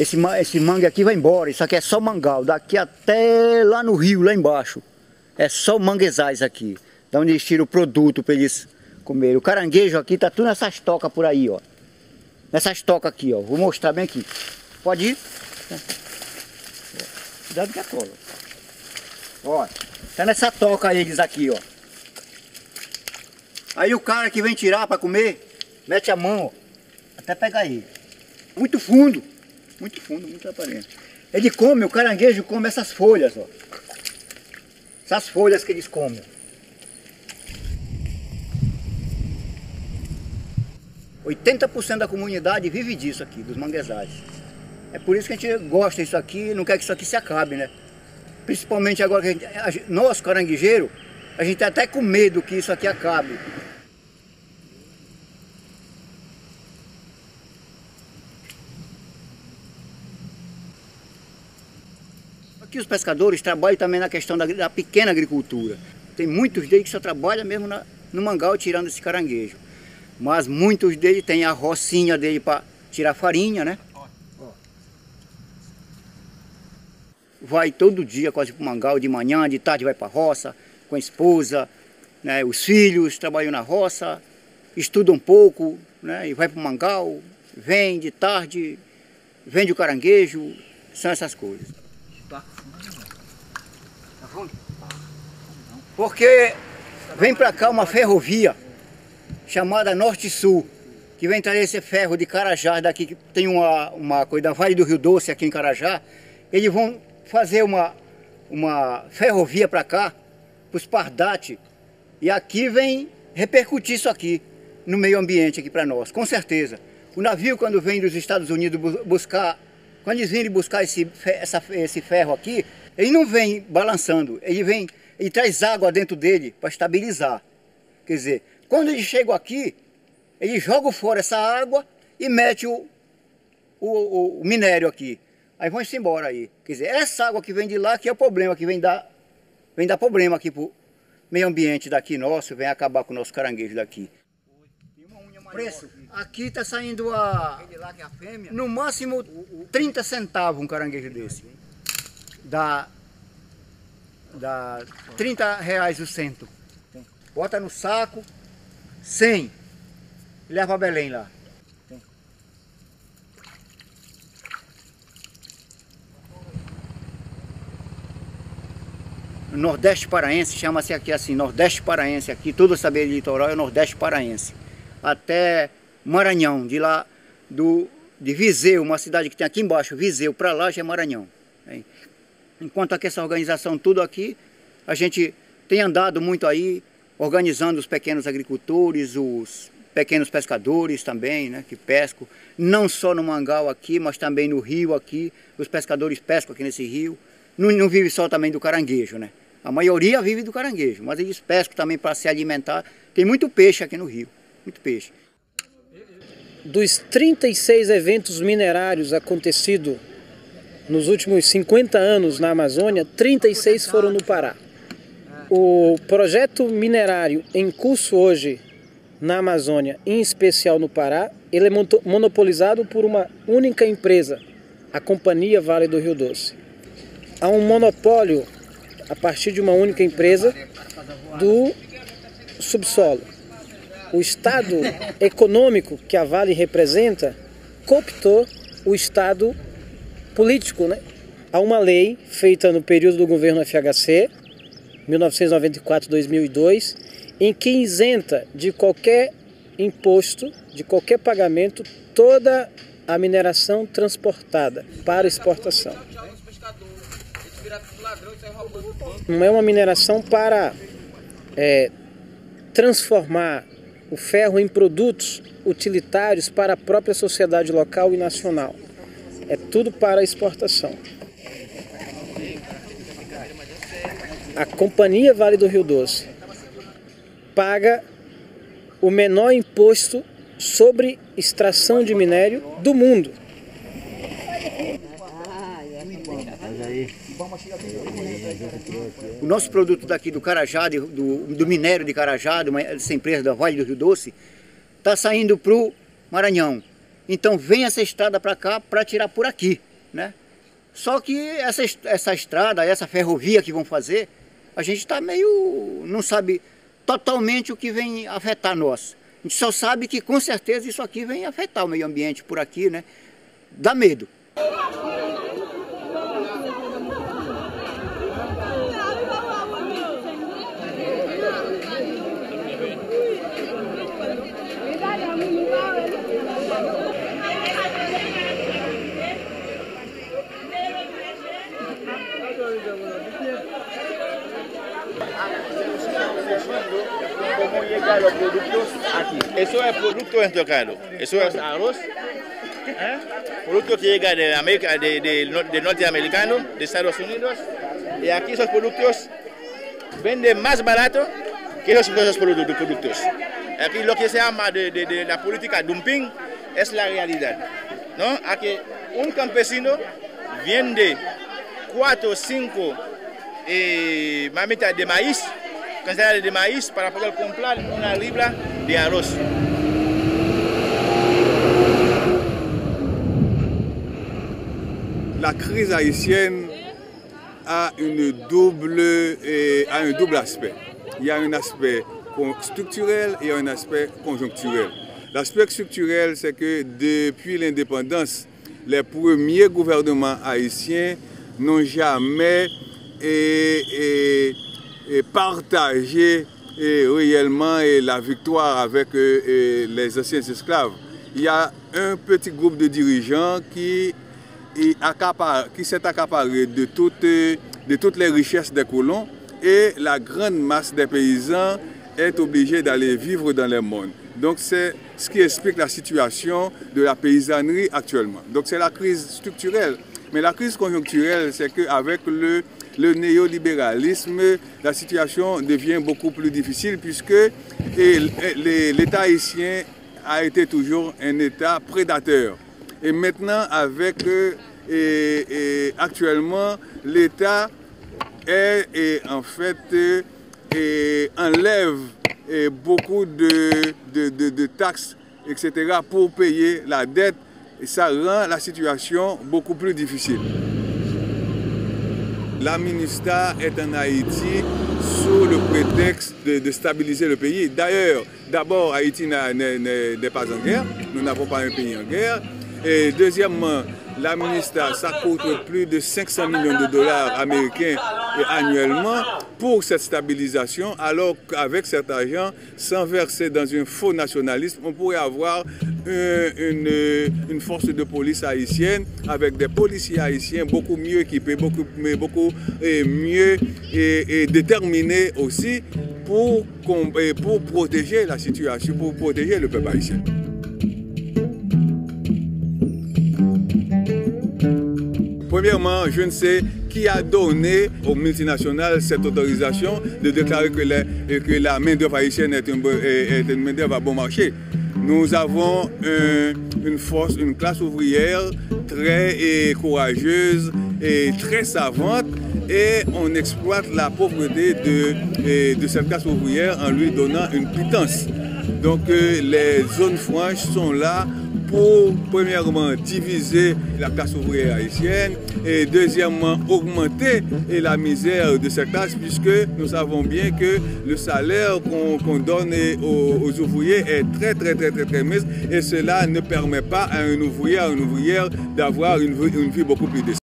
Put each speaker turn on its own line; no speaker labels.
esse mangue aqui vai embora. Isso aqui é só mangal, daqui até lá no rio, lá embaixo. É só manguezais aqui, da onde eles tiram o produto para eles comerem. O caranguejo aqui tá tudo nessas tocas por aí, ó. Nessas tocas aqui, ó. Vou mostrar bem aqui. Pode ir? Cuidado que é cola. Ó, tá nessa toca eles aqui, ó. Aí o cara que vem tirar para comer, mete a mão, ó, até pegar ele. Muito fundo, muito aparente. Ele come, o caranguejo come essas folhas, ó. Essas folhas que eles comem. 80% da comunidade vive disso aqui, dos manguezais. É por isso que a gente gosta disso aqui, não quer que isso aqui se acabe, né? Principalmente agora que nós, caranguejeiros, a gente tá até com medo que isso aqui acabe. Aqui os pescadores trabalham também na questão da pequena agricultura. Tem muitos deles que só trabalham mesmo no mangal tirando esse caranguejo. Mas muitos deles têm a rocinha dele para tirar farinha, né? Vai todo dia quase para o mangal, de manhã, de tarde vai para a roça, com a esposa, né? Os filhos trabalham na roça, estudam um pouco, né? E vai para o mangal, vem de tarde, vende o caranguejo, são essas coisas. Porque vem para cá uma ferrovia chamada Norte-Sul, que vem trazer esse ferro de Carajás, daqui que tem uma coisa da Vale do Rio Doce aqui em Carajás. Eles vão fazer uma ferrovia para cá, para os Pardate, e aqui vem repercutir isso aqui no meio ambiente aqui para nós, com certeza. O navio, quando vem dos Estados Unidos buscar, quando eles virem buscar esse ferro aqui, ele não vem balançando, ele traz água dentro dele para estabilizar. Quer dizer, quando eles chegam aqui, eles jogam fora essa água e metem o minério aqui. Aí vão-se embora aí. Quer dizer, essa água que vem de lá que é o problema, que vem dar problema aqui pro meio ambiente daqui nosso, vem acabar com o nosso caranguejo daqui. Preço, aqui está saindo no máximo 30 centavos um caranguejo desse. Dá 30 reais o cento. Bota no saco, 100, leva para Belém lá. Nordeste paraense, chama-se aqui assim, Nordeste paraense aqui, todo essa beira litoral é Nordeste paraense. Até Maranhão, de lá de Viseu, uma cidade que tem aqui embaixo, Viseu, para lá já é Maranhão. Enquanto aqui essa organização tudo aqui, a gente tem andado muito aí, organizando os pequenos agricultores, os pequenos pescadores também, né, que pescam, não só no mangal aqui, mas também no rio aqui, os pescadores pescam aqui nesse rio. Não vive só também do caranguejo, né? A maioria vive do caranguejo, mas eles pescam também para se alimentar. Tem muito peixe aqui no rio, muito peixe.
Dos 36 eventos minerários acontecidos nos últimos 50 anos na Amazônia, 36 foram no Pará. O projeto minerário em curso hoje na Amazônia, em especial no Pará, ele é monopolizado por uma única empresa, a Companhia Vale do Rio Doce. Há um monopólio, a partir de uma única empresa, do subsolo. O estado econômico que a Vale representa cooptou o estado político, né? Há uma lei feita no período do governo FHC, 1994-2002, em que isenta de qualquer imposto, de qualquer pagamento, toda a mineração transportada para exportação. Não é uma mineração para transformar o ferro em produtos utilitários para a própria sociedade local e nacional. É tudo para exportação. A Companhia Vale do Rio Doce paga o menor imposto sobre extração de minério do mundo.
O nosso produto daqui do Carajá, do minério de Carajá, dessa empresa da Vale do Rio Doce, está saindo para o Maranhão. Então vem essa estrada para cá para tirar por aqui. né? Só que essa estrada, essa ferrovia que vão fazer, a gente está meio, não sabe totalmente o que vem afetar nós. A gente só sabe que com certeza isso aqui vem afetar o meio ambiente por aqui, né? Dá medo.
Cómo llegan los productos aquí. Eso es producto intocado. Eso es arroz. Producto que llega de América, de norteamericano, de Estados Unidos. Y aquí esos productos venden más barato que esos productos. Aquí lo que se llama de la política dumping es la realidad, ¿no? Aquí un campesino vende 4 o 5 mamitas de maíz, cantidades de maíz para poder comprar una libra de arroz.
La crise haïtienne a un double aspect. Il y a un aspect structurel et un aspect conjoncturel. L'aspect structurel, c'est que depuis l'indépendance, les premiers gouvernements haïtiens n'ont jamais partagé réellement la victoire avec les anciens esclaves. Il y a un petit groupe de dirigeants qui s'est accaparé de toutes les richesses des colons, et la grande masse des paysans est obligée d'aller vivre dans les mondes. Donc c'est ce qui explique la situation de la paysannerie actuellement. Donc c'est la crise structurelle. Mais la crise conjoncturelle, c'est qu'avec le néolibéralisme, la situation devient beaucoup plus difficile, puisque l'État haïtien a été toujours un État prédateur. Et maintenant, actuellement, l'État enlève beaucoup de taxes, etc., pour payer la dette, et ça rend la situation beaucoup plus difficile. La MINUSTAH est en Haïti sous le prétexte de stabiliser le pays. D'ailleurs, d'abord, Haïti n'est pas en guerre, nous n'avons pas un pays en guerre. Et deuxièmement, la MINUSTAH, ça coûte plus de 500 millions de dollars américains annuellement pour cette stabilisation, alors qu'avec cet argent, sans verser dans un faux nationalisme, on pourrait avoir une force de police haïtienne avec des policiers haïtiens beaucoup mieux équipés, beaucoup mieux et déterminés aussi pour protéger la situation, pour protéger le peuple haïtien. Premièrement, je ne sais qui a donné aux multinationales cette autorisation de déclarer que la main-d'œuvre haïtienne est une main-d'œuvre à bon marché. Nous avons une classe ouvrière très courageuse et très savante, et on exploite la pauvreté de cette classe ouvrière en lui donnant une pitance. Donc les zones franches sont là pour, premièrement, diviser la classe ouvrière haïtienne, et deuxièmement, augmenter la misère de cette classe, puisque nous savons bien que le salaire qu'on donne aux ouvriers est très mince, et cela ne permet pas à un ouvrier, à une ouvrière d'avoir une vie beaucoup plus décente.